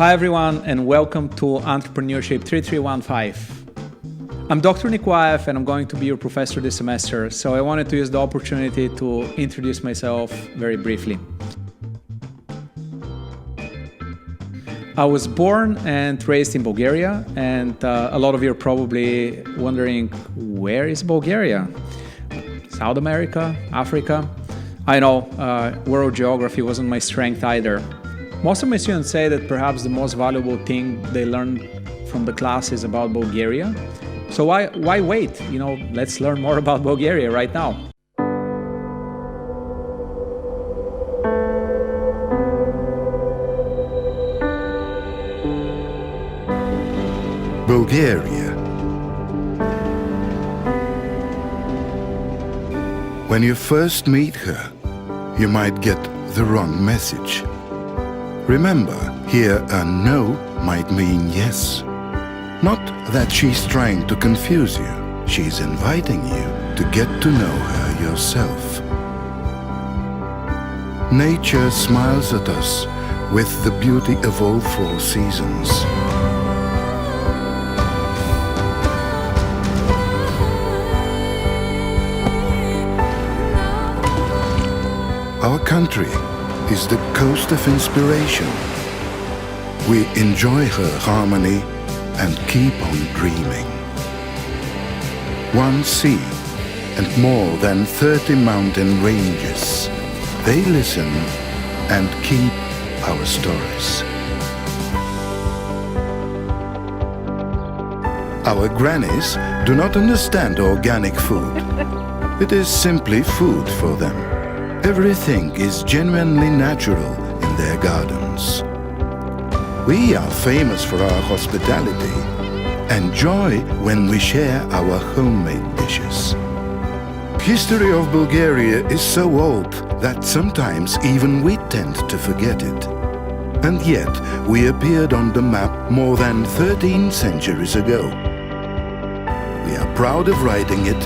Hi everyone, and welcome to Entrepreneurship 3315. I'm Dr. Nikolaev, and I'm going to be your professor this semester, so I wanted to use the opportunity to introduce myself very briefly. I was born and raised in Bulgaria, and a lot of you are probably wondering, where is Bulgaria? South America? Africa? I know, world geography wasn't my strength either. Most of my students say that perhaps the most valuable thing they learned from the class is about Bulgaria. So why wait? Let's learn more about Bulgaria right now. Bulgaria. When you first meet her, you might get the wrong message. Remember, here a no might mean yes. Not that she's trying to confuse you, she's inviting you to get to know her yourself. Nature smiles at us with the beauty of all four seasons. Our country is the coast of inspiration. We enjoy her harmony and keep on dreaming. One sea and more than 30 mountain ranges. They listen and keep our stories. Our grannies do not understand organic food. It is simply food for them. Everything is genuinely natural in their gardens. We are famous for our hospitality and joy when we share our homemade dishes. History of Bulgaria is so old that sometimes even we tend to forget it. And yet we appeared on the map more than 13 centuries ago. We are proud of writing it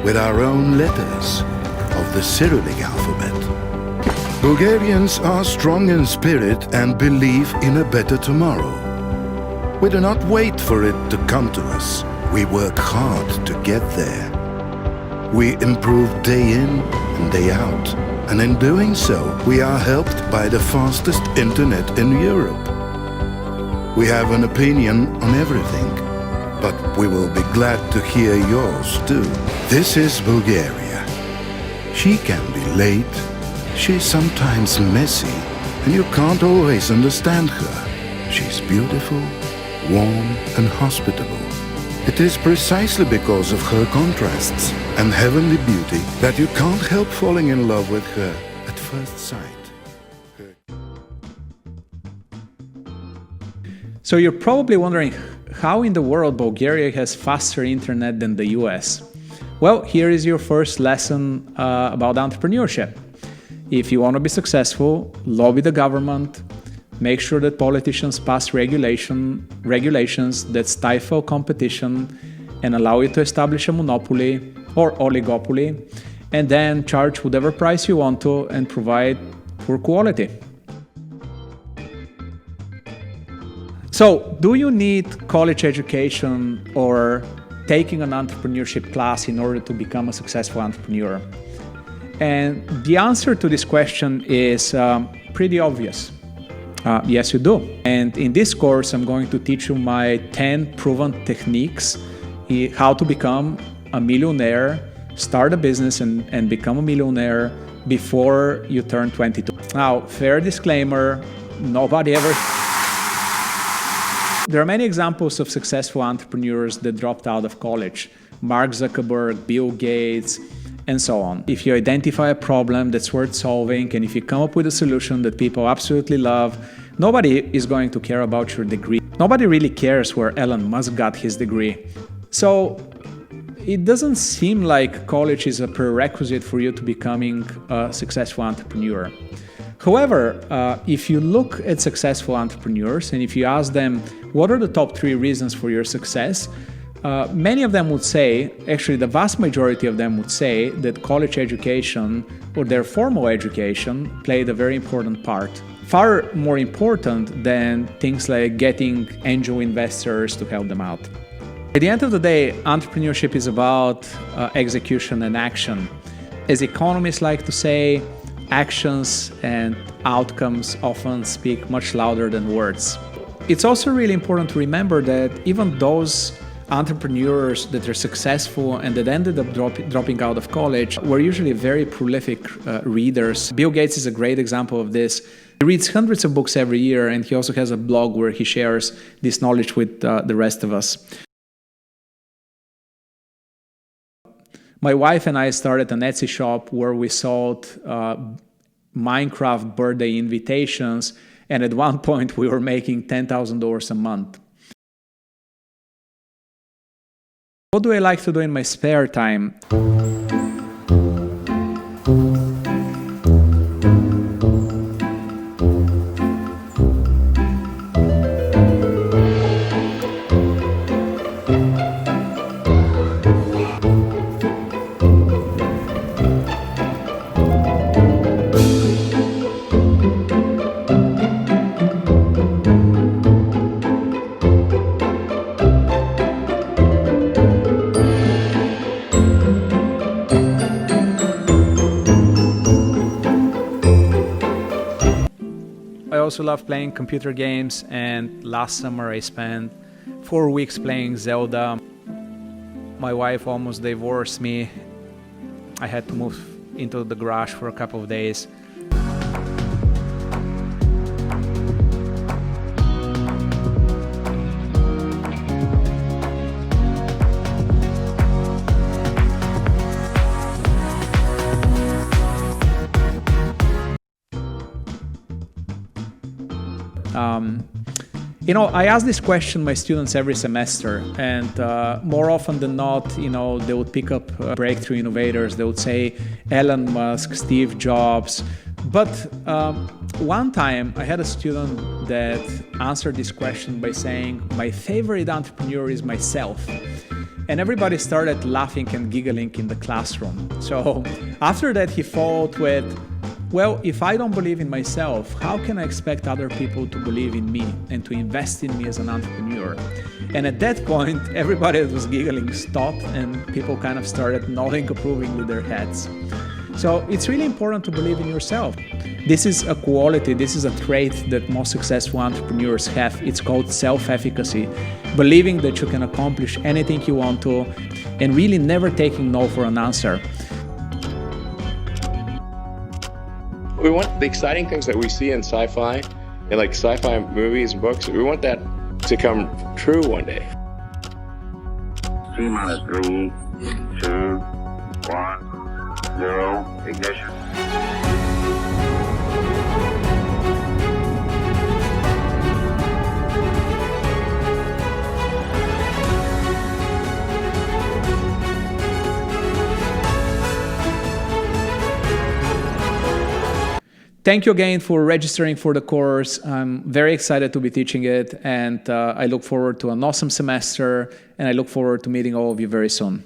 with our own letters of the Cyrillic alphabet. Bulgarians are strong in spirit and believe in a better tomorrow. We do not wait for it to come to us. We work hard to get there. We improve day in and day out, and in doing so, we are helped by the fastest internet in Europe. We have an opinion on everything, but we will be glad to hear yours too. This is Bulgaria. She can be late, she's sometimes messy, and you can't always understand her. She's beautiful, warm, and hospitable. It is precisely because of her contrasts and heavenly beauty that you can't help falling in love with her at first sight. So you're probably wondering, how in the world Bulgaria has faster internet than the US? Well, here is your first lesson about entrepreneurship. If you want to be successful, lobby the government, make sure that politicians pass regulations that stifle competition and allow you to establish a monopoly or oligopoly, and then charge whatever price you want to and provide poor quality. So, do you need college education or taking an entrepreneurship class in order to become a successful entrepreneur? And the answer to this question is pretty obvious. Yes, you do. And in this course, I'm going to teach you my 10 proven techniques how to become a millionaire, start a business and become a millionaire before you turn 22. Now, fair disclaimer, nobody ever... There are many examples of successful entrepreneurs that dropped out of college. Mark Zuckerberg, Bill Gates, and so on. If you identify a problem that's worth solving, and if you come up with a solution that people absolutely love, nobody is going to care about your degree. Nobody really cares where Elon Musk got his degree. So it doesn't seem like college is a prerequisite for you to becoming a successful entrepreneur. However, if you look at successful entrepreneurs and if you ask them, what are the top 3 reasons for your success? Many of them would say, actually the vast majority of them would say, that college education or their formal education played a very important part. Far more important than things like getting angel investors to help them out. At the end of the day, entrepreneurship is about execution and action. As economists like to say, actions and outcomes often speak much louder than words. It's also really important to remember that even those entrepreneurs that are successful and that ended up dropping out of college were usually very prolific readers. Bill Gates is a great example of this. He reads hundreds of books every year, and he also has a blog where he shares this knowledge with the rest of us. My wife and I started an Etsy shop where we sold Minecraft birthday invitations, and at one point we were making $10,000 a month. What do I like to do in my spare time? I also love playing computer games, and last summer I spent 4 weeks playing Zelda. My wife almost divorced me. I had to move into the garage for a couple of days. I ask this question my students every semester, and more often than not, they would pick up breakthrough innovators. They would say Elon Musk, Steve Jobs. But one time I had a student that answered this question by saying, my favorite entrepreneur is myself. And everybody started laughing and giggling in the classroom. So after that, he followed with, well, if I don't believe in myself, how can I expect other people to believe in me and to invest in me as an entrepreneur? And at that point, everybody that was giggling stopped, and people kind of started nodding approvingly their heads. So it's really important to believe in yourself. This is a quality, this is a trait that most successful entrepreneurs have. It's called self-efficacy, believing that you can accomplish anything you want to, and really never taking no for an answer. We want the exciting things that we see in sci-fi, and like sci-fi movies and books, we want that to come true one day. T-minus 3, 2, 1, 0, ignition. Thank you again for registering for the course. I'm very excited to be teaching it, and I look forward to an awesome semester, and I look forward to meeting all of you very soon.